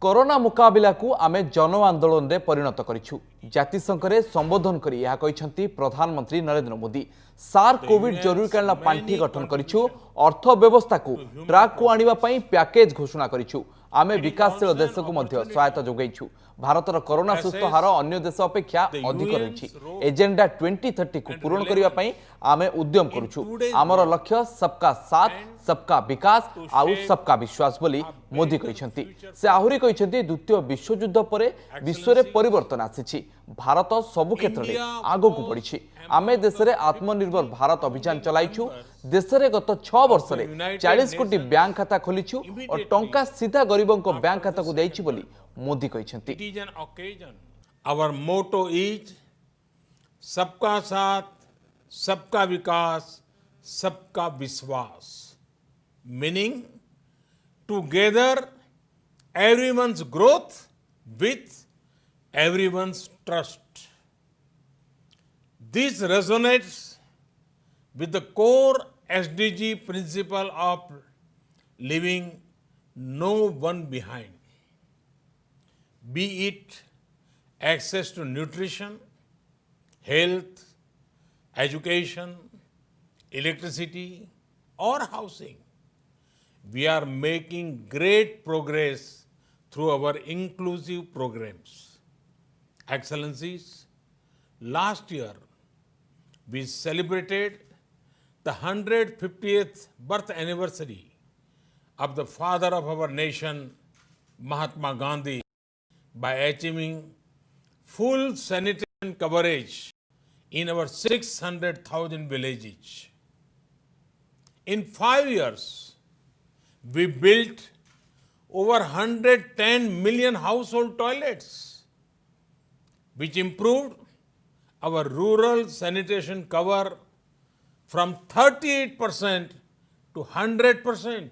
Corona मुकाबिला को आमे जन आंदोलन रे परिणत करिछु। जातिसंघ रे संबोधन करी यह कहिसंती प्रधानमंत्री नरेंद्र मोदी। सार कोविड जरूरीकालीन पांठी गठन करिछु। अर्थ व्यवस्था को ट्रैक को आनिबा पई पैकेज घोषणा करिछु। आमे विकासशील देश को मध्य सहायता जोगैछु। भारतर कोरोना सुस्थ हार अन्य देश अपेक्षा अधिक रहिछि। एजेंडा 2030 को पूर्ण करिबा पई आमे उद्यम करूछु। आमर लक्ष्य सबका साथ, सबका विकास आउ सबका विश्वास बोली मोदी कहिसंती। से आहुरी कहिसंती द्वितीय विश्वयुद्ध परे विश्व रे परिवर्तन आसीछि। भारत सबु क्षेत्र रे आगो को बढ़िछि। आमे देश रे आत्मनिर्भर भारत अभियान चलाइछु। देश रे गत 6 वर्ष रे 40 कोटी बैंक खाता खोलिछु और टंका सीधा गरीबों को बैंक खाता को देइछि बोली मोदी कहिसंती। Our motto is सबका साथ, सबका विकास, सबका विश्वास, meaning together everyone's growth with everyone's trust. This resonates with the core SDG principle of leaving no one behind, be it access to nutrition, health, education, electricity, or housing. We are making great progress through our inclusive programs. Excellencies, last year we celebrated the 150th birth anniversary of the father of our nation, Mahatma Gandhi, by achieving full sanitation coverage in our 600,000 villages. In 5 years, we built over 110 million household toilets, which improved our rural sanitation cover from 38% to 100%.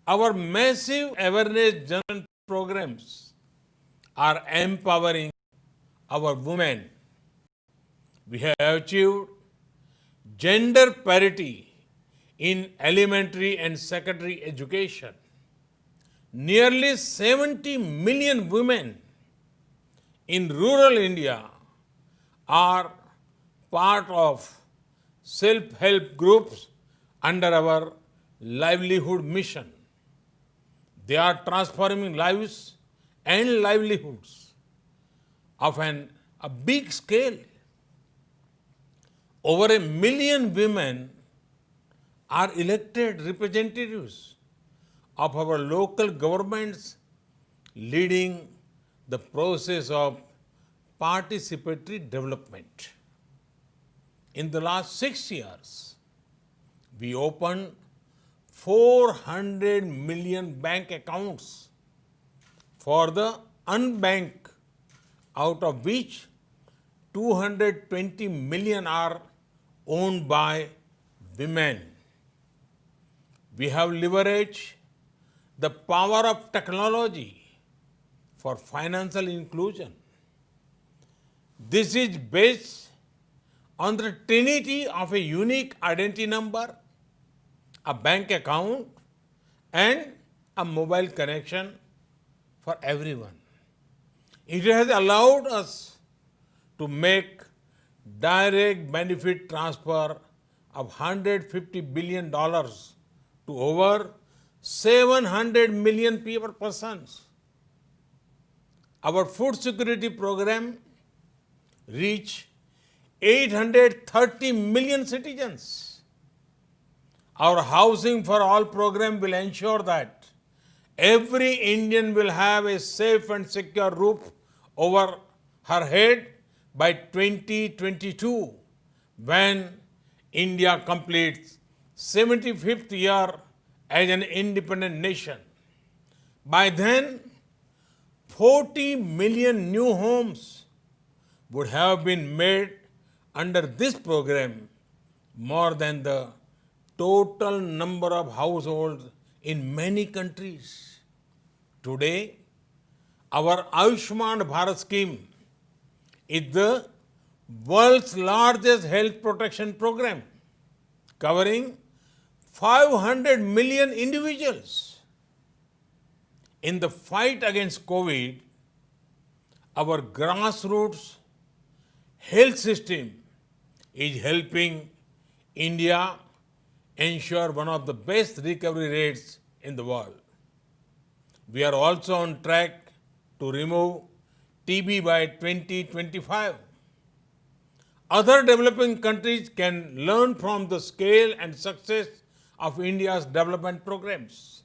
Our massive awareness general programs are empowering our women. We have achieved gender parity in elementary and secondary education. Nearly 70 million women in rural India are part of self-help groups under our livelihood mission. They are transforming lives and livelihoods of a big scale. Over 1 million women are elected representatives of our local governments, leading the process of participatory development. In the last 6 years, we opened 400 million bank accounts for the unbanked, out of which 220 million are owned by women. We have leveraged the power of technology for financial inclusion. This is based on the trinity of a unique identity number, a bank account, and a mobile connection for everyone. It has allowed us to make direct benefit transfer of $150 billion to over 700 million persons. Our food security program reached 830 million citizens. Our Housing for All program will ensure that every Indian will have a safe and secure roof over her head by 2022, when India completes 75th year as an independent nation. By then, 40 million new homes would have been made under this program, more than the total number of households in many countries. Today, our Ayushman Bharat scheme is the world's largest health protection program, covering 500 million individuals. In the fight against COVID, our grassroots health system is helping India ensure one of the best recovery rates in the world. We are also on track to remove TB by 2025. Other developing countries can learn from the scale and success of India's development programs.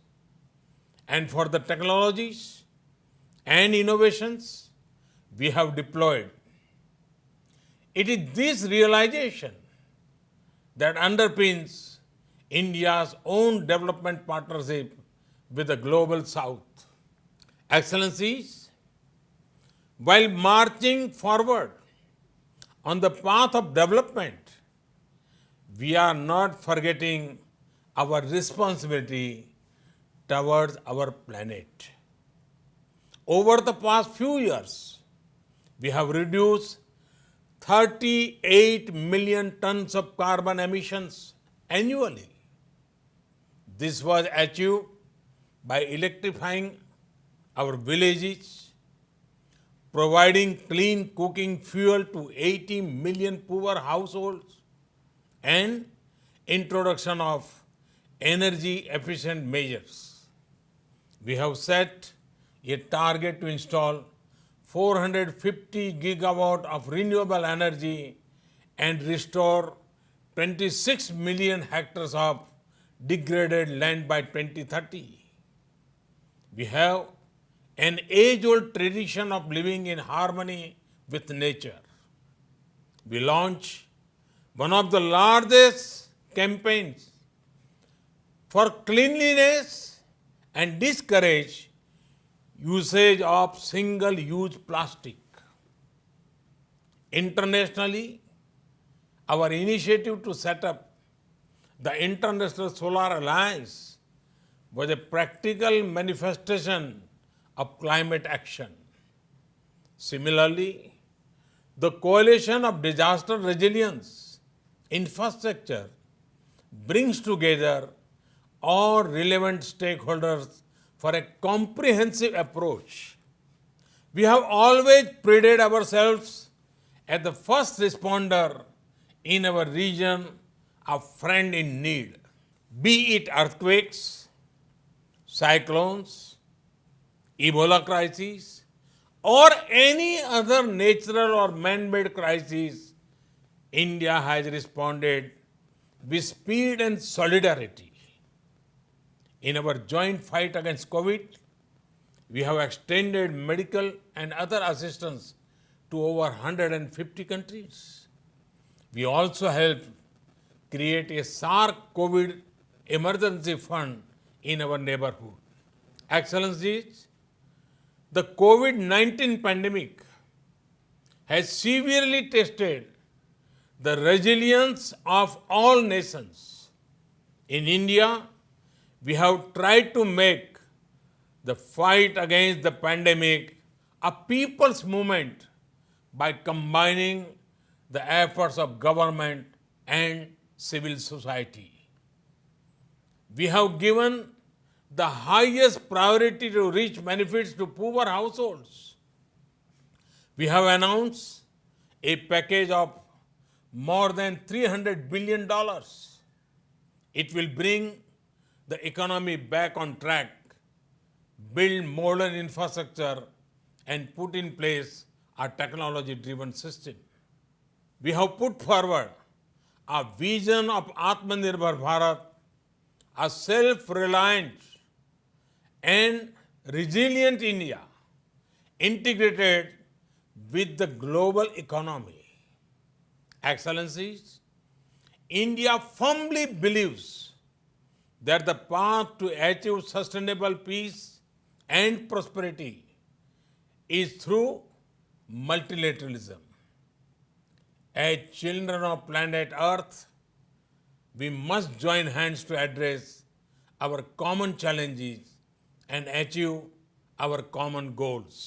And for the technologies and innovations we have deployed, it is this realization that underpins India's own development partnership with the global South. Excellencies, while marching forward on the path of development, we are not forgetting our responsibility towards our planet. Over the past few years, we have reduced 38 million tons of carbon emissions annually. This was achieved by electrifying our villages, providing clean cooking fuel to 80 million poor households, and introduction of energy efficient measures. We have set a target to install 450 gigawatt of renewable energy and restore 26 million hectares of degraded land by 2030. We have an age-old tradition of living in harmony with nature. We launched one of the largest campaigns for cleanliness and discourage usage of single-use plastic. Internationally, our initiative to set up the International Solar Alliance was a practical manifestation of climate action. Similarly, the Coalition of Disaster Resilience Infrastructure brings together all relevant stakeholders for a comprehensive approach. We have always prided ourselves as the first responder in our region, a friend in need, be it earthquakes, cyclones, Ebola crisis, or any other natural or man-made crisis. India has responded with speed and solidarity. In our joint fight against COVID, we have extended medical and other assistance to over 150 countries. We also helped create a SARC COVID emergency fund in our neighborhood. Excellencies, the COVID-19 pandemic has severely tested the resilience of all nations. In India, we have tried to make the fight against the pandemic a people's movement by combining the efforts of government and civil society. We have given the highest priority to reach benefits to poor households. We have announced a package of more than $300 billion. It will bring the economy back on track, build modern infrastructure, and put in place a technology-driven system. We have put forward a vision of Atmanirbhar Bharat, a self-reliant and resilient India integrated with the global economy. Excellencies, India firmly believes that the path to achieve sustainable peace and prosperity is through multilateralism. As children of planet Earth, we must join hands to address our common challenges and achieve our common goals.